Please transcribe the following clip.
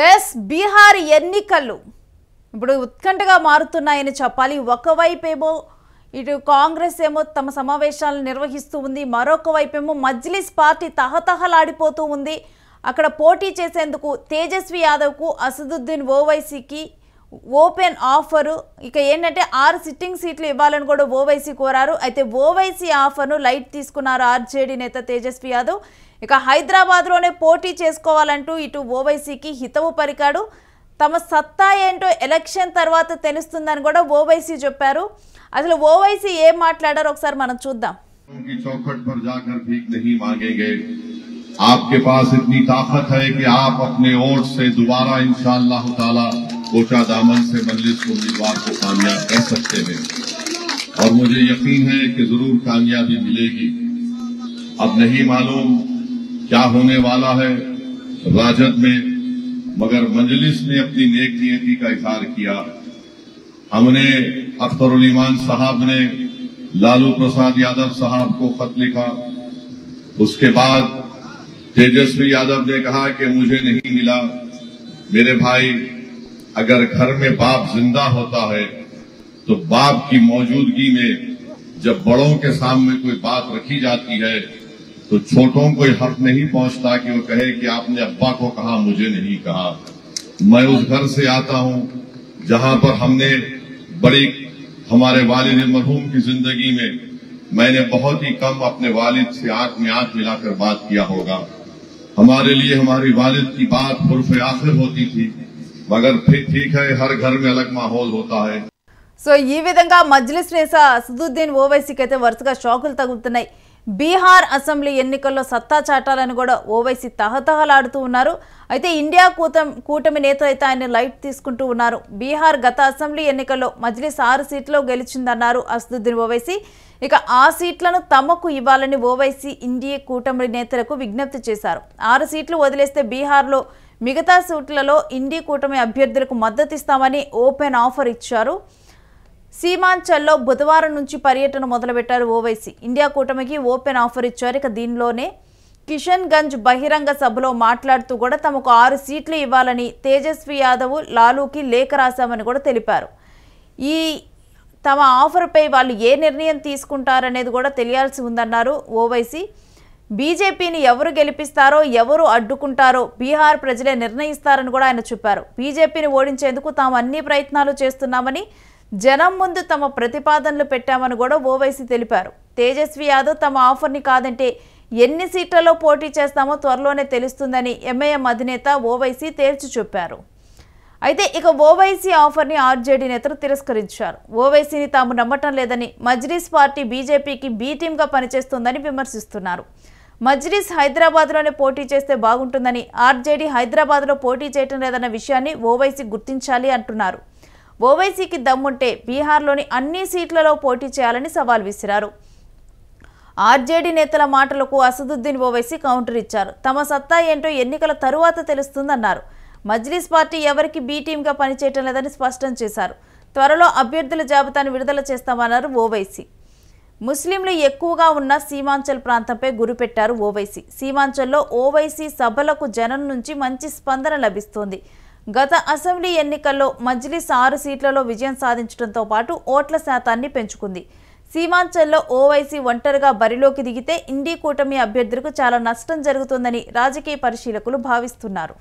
Yes Bihar ఎన్నికలు ఇప్పుడు ఉత్కంఠగా మారుతున్నాయని చెప్పాలి. ఒకవైపేమో ఇటు కాంగ్రెస్ ఏమో తమ సమావేశాలను నిర్వహిస్తూ ఉంది, మరొక వైపేమో మజ్లిస్ పార్టీ తహతహలాడిపోతూ ఉంది. అక్కడ పోటీ చేసేందుకు తేజస్వి యాదవ్కు అసదుద్దీన్ ఓవైసీకి ఓపెన్ ఆఫరు. ఇక ఏంటంటే 6 సిట్టింగ్ సీట్లు ఇవ్వాలని కూడా ఓవైసీ కోరారు. అయితే ఓవైసీ ఆఫర్ను లైట్ తీసుకున్నారు ఆర్జేడీ నేత తేజస్వి యాదవ్. ఇక హైదరాబాద్లోనే పోటీ చేసుకోవాలంటూ ఇటు ఓవైసీకి హితవు పలికాడు. తమ సత్తా ఏంటో ఎలక్షన్ తర్వాత తెలుస్తుందని కూడా ఓవైసీ చెప్పారు. అసలు ఓవైసీ ఏం మాట్లాడారో ఒకసారి మనం చూద్దాం. चौखट पर जाकर भीख नहीं मांगेंगे। आपके पास इतनी ताकत है कि आप अपने वोट से दोबारा इंशाअल्लाह ताला कोचा दामन से मजलिस उम्मीदवार को कामयाब कर सकते हैं और मुझे यकीन है कि जरूर कामयाबी मिलेगी। अब नहीं मालूम क्या होने वाला है राजद में, मगर मजलिस ने अपनी नेक नियति का इजहार किया। हमने अख्तरुल ईमान साहब ने लालू प्रसाद यादव साहब को खत लिखा। उसके बाद तेजस्वी यादव ने कहा कि मुझे नहीं मिला। मेरे भाई, अगर घर में बाप जिंदा होता है तो बाप की मौजूदगी में जब बड़ों के सामने कोई बात रखी जाती है तो छोटों को हक नहीं पहुंचता कि वो कहे कि आपने अब्बा को कहा, मुझे नहीं कहा। मैं उस घर से आता हूं जहां पर हमने बड़ी हमारे वालिद मरहूम की जिंदगी में मैंने बहुत ही कम अपने वालिद से आंख में आंख मिलाकर बात किया होगा। हमारे लिए हमारी वालिद की बात उर्फ़े आखिर होती थी, मगर फिर ठीक है, हर घर में अलग माहौल होता है। సో ఈ విధంగా మజ్లిస్ నేత అసదుద్దీన్ ఓవైసీకి అయితే వరుసగా షాకులు తగులుతున్నాయి. బీహార్ అసెంబ్లీ ఎన్నికల్లో సత్తా చాటాలని కూడా ఓవైసీ తహతహలాడుతూ ఉన్నారు. అయితే ఇండియా కూటమి నేతలు అయితే ఆయన లైట్ తీసుకుంటూ ఉన్నారు. బీహార్ గత అసెంబ్లీ ఎన్నికల్లో మజ్లిస్ 6 సీట్లో గెలిచిందన్నారు అసదుద్దీన్ ఓవైసీ. ఇక ఆ సీట్లను తమకు ఇవ్వాలని ఓవైసీ ఇండియా కూటమి నేతలకు విజ్ఞప్తి చేశారు. 6 సీట్లు వదిలేస్తే బీహార్లో మిగతా సీట్లలో ఇండియా కూటమి అభ్యర్థులకు మద్దతిస్తామని ఓపెన్ ఆఫర్ ఇచ్చారు. సీమాంచల్లో బుధవారం నుంచి పర్యటన మొదలుపెట్టారు ఓవైసీ. ఇండియా కూటమికి ఓపెన్ ఆఫర్ ఇచ్చారు. ఇక దీనిలోనే కిషన్ గంజ్ బహిరంగ సభలో మాట్లాడుతూ కూడా తమకు 6 సీట్లు ఇవ్వాలని తేజస్వి యాదవ్ లాలూకి లేఖ రాశామని కూడా తెలిపారు. ఈ తమ ఆఫర్పై వాళ్ళు ఏ నిర్ణయం తీసుకుంటారనేది కూడా తెలియాల్సి ఉందన్నారు ఓవైసీ. బీజేపీని ఎవరు గెలిపిస్తారో ఎవరు అడ్డుకుంటారో బీహార్ ప్రజలే నిర్ణయిస్తారని కూడా ఆయన చెప్పారు. బీజేపీని ఓడించేందుకు తాము అన్ని ప్రయత్నాలు చేస్తున్నామని, జనం ముందు తమ ప్రతిపాదనలు పెట్టామని కూడా ఓవైసీ తెలిపారు. తేజస్వి యాదవ్ తమ ఆఫర్ని కాదంటే ఎన్ని సీట్లలో పోటీ చేస్తామో త్వరలోనే తెలుస్తుందని ఎంఐఎం అధినేత ఓవైసీ తేల్చి చెప్పారు. అయితే ఇక ఓవైసీ ఆఫర్ని ఆర్జేడీ నేతలు తిరస్కరించారు. ఓవైసీని తాము నమ్మటం లేదని, మజ్లిస్ పార్టీ బీజేపీకి బీ టీమ్గా పనిచేస్తుందని విమర్శిస్తున్నారు. మజ్లిస్ హైదరాబాద్లోనే పోటీ చేస్తే బాగుంటుందని, ఆర్జేడీ హైదరాబాద్లో పోటీ చేయటం లేదన్న విషయాన్ని ఓవైసీ గుర్తించాలి అంటున్నారు. ఓవైసీకి దమ్ముంటే బీహార్లోని అన్ని సీట్లలో పోటీ చేయాలని సవాల్ విసిరారు. ఆర్జేడీ నేతల మాటలకు అసదుద్దీన్ ఓవైసీ కౌంటర్ ఇచ్చారు. తమ సత్తా ఏంటో ఎన్నికల తరువాత తెలుస్తుందన్నారు. మజ్లిస్ పార్టీ ఎవరికి బీ టీమ్గా పనిచేయటం లేదని స్పష్టం చేశారు. త్వరలో అభ్యర్థుల జాబితాను విడుదల చేస్తామన్నారు ఓవైసీ. ముస్లింలు ఎక్కువగా ఉన్న సీమాంచల్ ప్రాంతంపై గురిపెట్టారు ఓవైసీ. సీమాంచల్లో ఓవైసీ సభలకు జనం నుంచి మంచి స్పందన లభిస్తోంది. గత అసెంబ్లీ ఎన్నికల్లో మజ్లిస్ 6 సీట్లలో విజయం సాధించడంతో పాటు ఓట్ల శాతాన్ని పెంచుకుంది. సీమాంచల్లో ఓవైసీ ఒంటరిగా బరిలోకి దిగితే ఇండియా కూటమి అభ్యర్థులకు చాలా నష్టం జరుగుతుందని రాజకీయ పరిశీలకులు భావిస్తున్నారు.